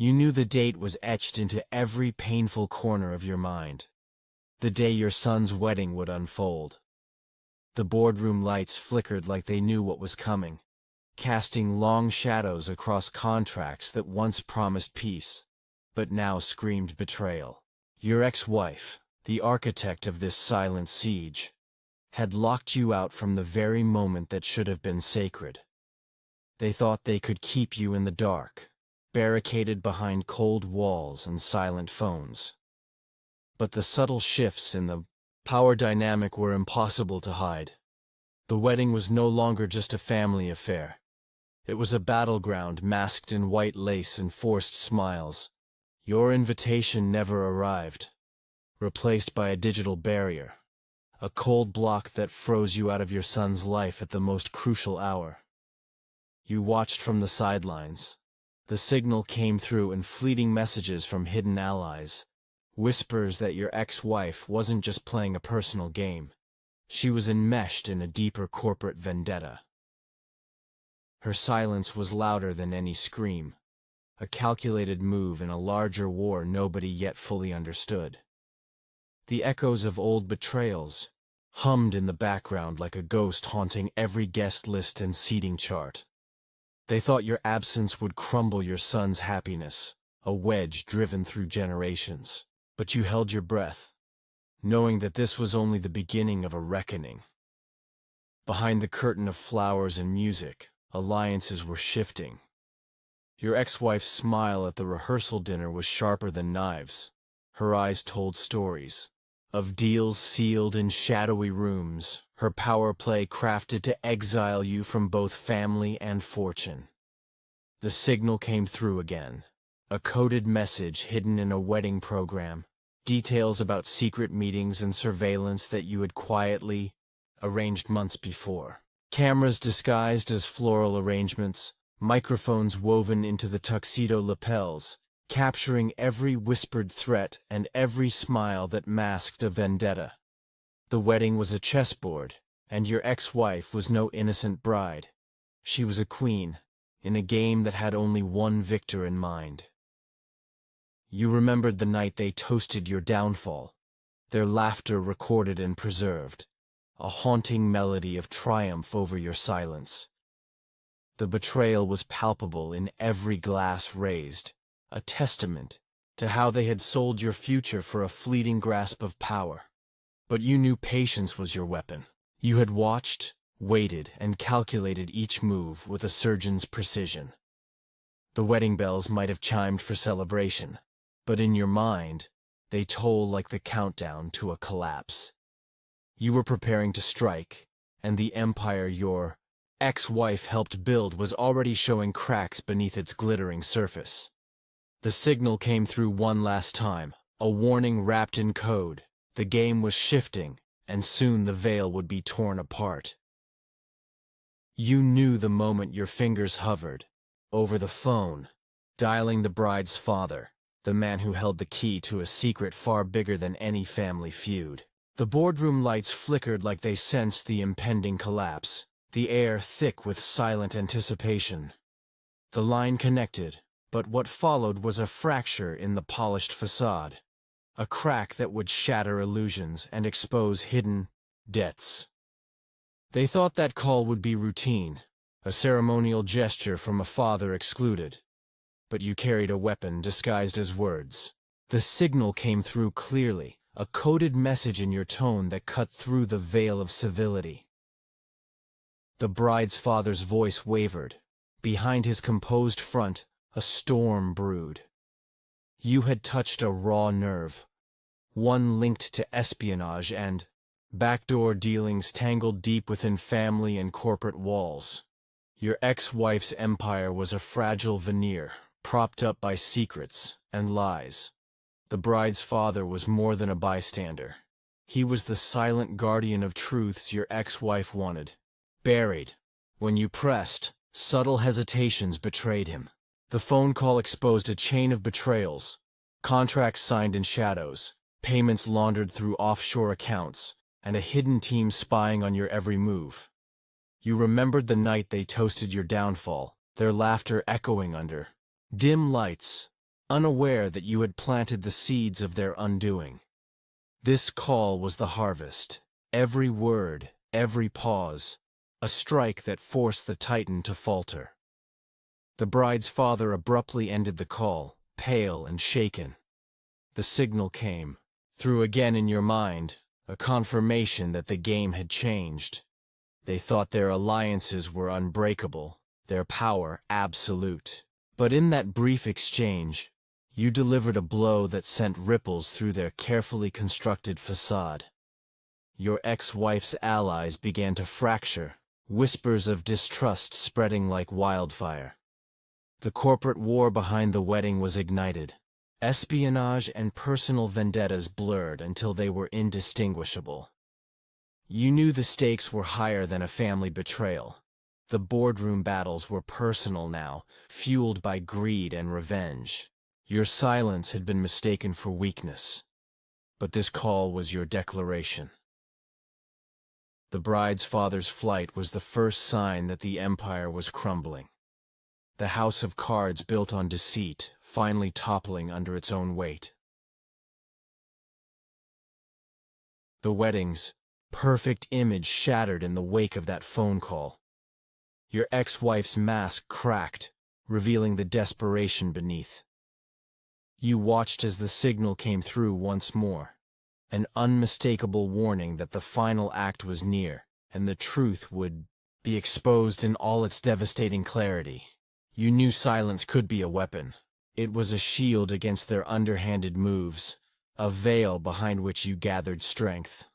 You knew the date was etched into every painful corner of your mind. The day your son's wedding would unfold. The boardroom lights flickered like they knew what was coming, casting long shadows across contracts that once promised peace, but now screamed betrayal. Your ex-wife, the architect of this silent siege, had locked you out from the very moment that should have been sacred. They thought they could keep you in the dark, barricaded behind cold walls and silent phones. But the subtle shifts in the power dynamic were impossible to hide. The wedding was no longer just a family affair. It was a battleground masked in white lace and forced smiles. Your invitation never arrived, replaced by a digital barrier, a cold block that froze you out of your son's life at the most crucial hour. You watched from the sidelines. The signal came through in fleeting messages from hidden allies, whispers that your ex-wife wasn't just playing a personal game. She was enmeshed in a deeper corporate vendetta. Her silence was louder than any scream, a calculated move in a larger war nobody yet fully understood. The echoes of old betrayals hummed in the background like a ghost haunting every guest list and seating chart. They thought your absence would crumble your son's happiness, a wedge driven through generations. But you held your breath, knowing that this was only the beginning of a reckoning. Behind the curtain of flowers and music, alliances were shifting. Your ex-wife's smile at the rehearsal dinner was sharper than knives. Her eyes told stories of deals sealed in shadowy rooms, her power play crafted to exile you from both family and fortune. The signal came through again, a coded message hidden in a wedding program, details about secret meetings and surveillance that you had quietly arranged months before. Cameras disguised as floral arrangements, microphones woven into the tuxedo lapels, capturing every whispered threat and every smile that masked a vendetta. The wedding was a chessboard, and your ex-wife was no innocent bride. She was a queen, in a game that had only one victor in mind. You remembered the night they toasted your downfall, their laughter recorded and preserved, a haunting melody of triumph over your silence. The betrayal was palpable in every glass raised, a testament to how they had sold your future for a fleeting grasp of power. But you knew patience was your weapon. You had watched, waited, and calculated each move with a surgeon's precision. The wedding bells might have chimed for celebration, but in your mind, they toll like the countdown to a collapse. You were preparing to strike, and the empire your ex-wife helped build was already showing cracks beneath its glittering surface. The signal came through one last time, a warning wrapped in code. The game was shifting, and soon the veil would be torn apart. You knew the moment your fingers hovered over the phone, dialing the bride's father, the man who held the key to a secret far bigger than any family feud. The boardroom lights flickered like they sensed the impending collapse, the air thick with silent anticipation. The line connected, but what followed was a fracture in the polished facade, a crack that would shatter illusions and expose hidden debts. They thought that call would be routine, a ceremonial gesture from a father excluded. But you carried a weapon disguised as words. The signal came through clearly, a coded message in your tone that cut through the veil of civility. The bride's father's voice wavered. Behind his composed front, a storm brewed. You had touched a raw nerve, one linked to espionage and backdoor dealings tangled deep within family and corporate walls. Your ex-wife's empire was a fragile veneer, propped up by secrets and lies. The bride's father was more than a bystander. He was the silent guardian of truths your ex-wife wanted, buried. When you pressed, subtle hesitations betrayed him. The phone call exposed a chain of betrayals, contracts signed in shadows, payments laundered through offshore accounts, and a hidden team spying on your every move. You remembered the night they toasted your downfall, their laughter echoing under dim lights, unaware that you had planted the seeds of their undoing. This call was the harvest. Every word, every pause, a strike that forced the Titan to falter. The bride's father abruptly ended the call, pale and shaken. The signal came, through again in your mind, a confirmation that the game had changed. They thought their alliances were unbreakable, their power absolute. But in that brief exchange, you delivered a blow that sent ripples through their carefully constructed facade. Your ex-wife's allies began to fracture, whispers of distrust spreading like wildfire. The corporate war behind the wedding was ignited. Espionage and personal vendettas blurred until they were indistinguishable. You knew the stakes were higher than a family betrayal. The boardroom battles were personal now, fueled by greed and revenge. Your silence had been mistaken for weakness. But this call was your declaration. The bride's father's flight was the first sign that the empire was crumbling. The house of cards built on deceit, finally toppling under its own weight. The wedding's perfect image shattered in the wake of that phone call. Your ex-wife's mask cracked, revealing the desperation beneath. You watched as the signal came through once more, an unmistakable warning that the final act was near, and the truth would be exposed in all its devastating clarity. You knew silence could be a weapon. It was a shield against their underhanded moves, a veil behind which you gathered strength.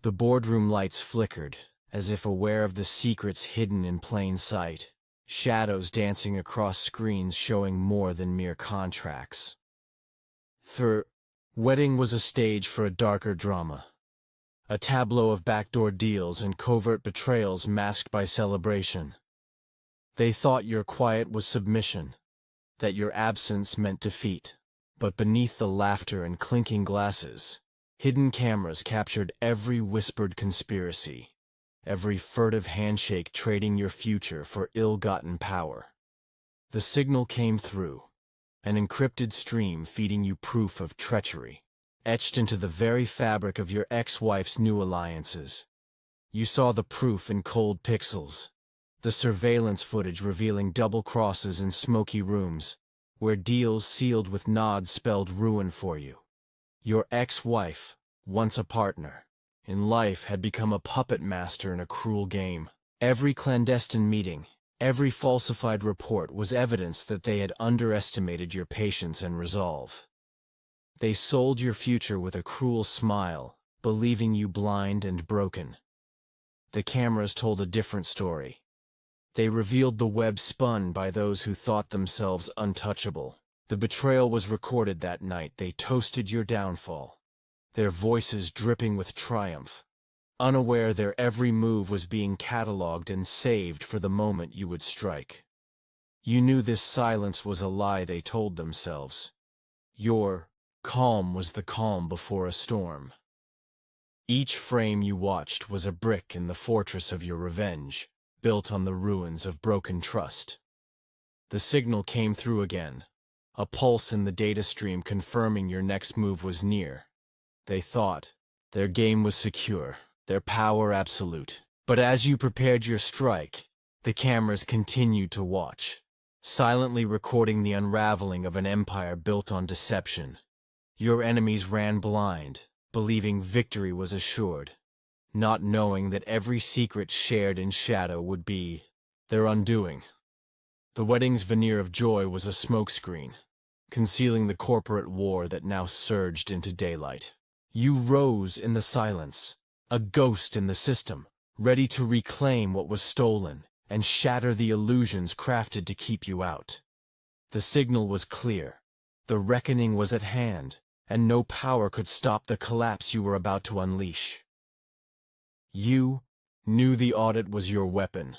The boardroom lights flickered, as if aware of the secrets hidden in plain sight, shadows dancing across screens showing more than mere contracts. The wedding was a stage for a darker drama, a tableau of backdoor deals and covert betrayals masked by celebration. They thought your quiet was submission, that your absence meant defeat. But beneath the laughter and clinking glasses, hidden cameras captured every whispered conspiracy, every furtive handshake trading your future for ill-gotten power. The signal came through, an encrypted stream feeding you proof of treachery, etched into the very fabric of your ex-wife's new alliances. You saw the proof in cold pixels, the surveillance footage revealing double crosses in smoky rooms, where deals sealed with nods spelled ruin for you. Your ex-wife, once a partner, in life had become a puppet master in a cruel game. Every clandestine meeting, every falsified report was evidence that they had underestimated your patience and resolve. They sold your future with a cruel smile, believing you blind and broken. The cameras told a different story. They revealed the web spun by those who thought themselves untouchable. The betrayal was recorded that night. They toasted your downfall, their voices dripping with triumph, unaware their every move was being catalogued and saved for the moment you would strike. You knew this silence was a lie they told themselves. Your calm was the calm before a storm. Each frame you watched was a brick in the fortress of your revenge, built on the ruins of broken trust. The signal came through again, a pulse in the data stream confirming your next move was near. They thought their game was secure, their power absolute. But as you prepared your strike, the cameras continued to watch, silently recording the unraveling of an empire built on deception. Your enemies ran blind, believing victory was assured, not knowing that every secret shared in shadow would be their undoing. The wedding's veneer of joy was a smokescreen, concealing the corporate war that now surged into daylight. You rose in the silence, a ghost in the system, ready to reclaim what was stolen and shatter the illusions crafted to keep you out. The signal was clear. The reckoning was at hand, and no power could stop the collapse you were about to unleash. You knew the audit was your weapon,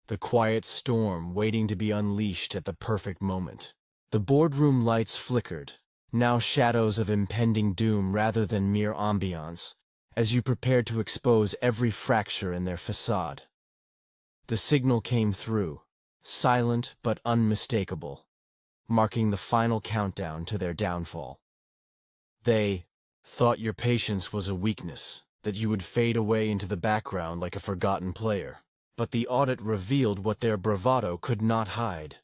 the quiet storm waiting to be unleashed at the perfect moment. The boardroom lights flickered, now shadows of impending doom rather than mere ambiance, as you prepared to expose every fracture in their facade. The signal came through, silent but unmistakable. marking the final countdown to their downfall. They thought your patience was a weakness, that you would fade away into the background like a forgotten player. But the audit revealed what their bravado could not hide: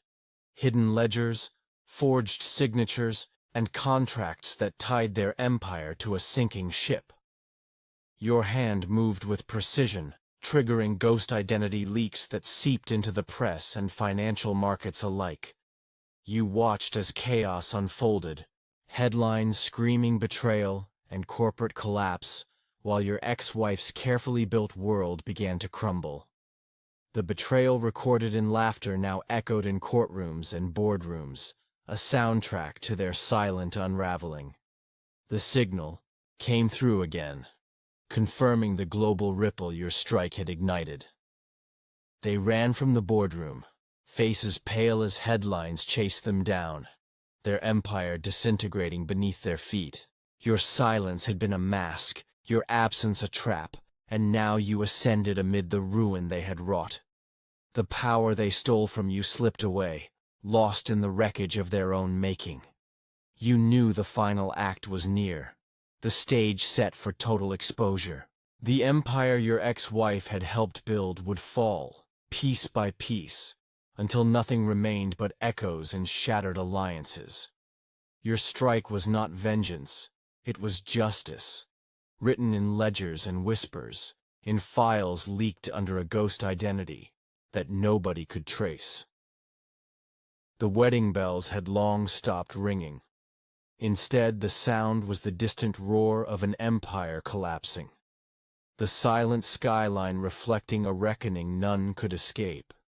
hidden ledgers, forged signatures, and contracts that tied their empire to a sinking ship. Your hand moved with precision, triggering ghost identity leaks that seeped into the press and financial markets alike. You watched as chaos unfolded, headlines screaming betrayal and corporate collapse, while your ex-wife's carefully built world began to crumble. The betrayal recorded in laughter now echoed in courtrooms and boardrooms, a soundtrack to their silent unraveling. The signal came through again, confirming the global ripple your strike had ignited. They ran from the boardroom, faces pale as headlines chased them down, their empire disintegrating beneath their feet. Your silence had been a mask, your absence a trap, and now you ascended amid the ruin they had wrought. The power they stole from you slipped away, lost in the wreckage of their own making. You knew the final act was near, the stage set for total exposure. The empire your ex-wife had helped build would fall, piece by piece, until nothing remained but echoes and shattered alliances. Your strike was not vengeance, it was justice, written in ledgers and whispers, in files leaked under a ghost identity that nobody could trace. The wedding bells had long stopped ringing. Instead, the sound was the distant roar of an empire collapsing, the silent skyline reflecting a reckoning none could escape.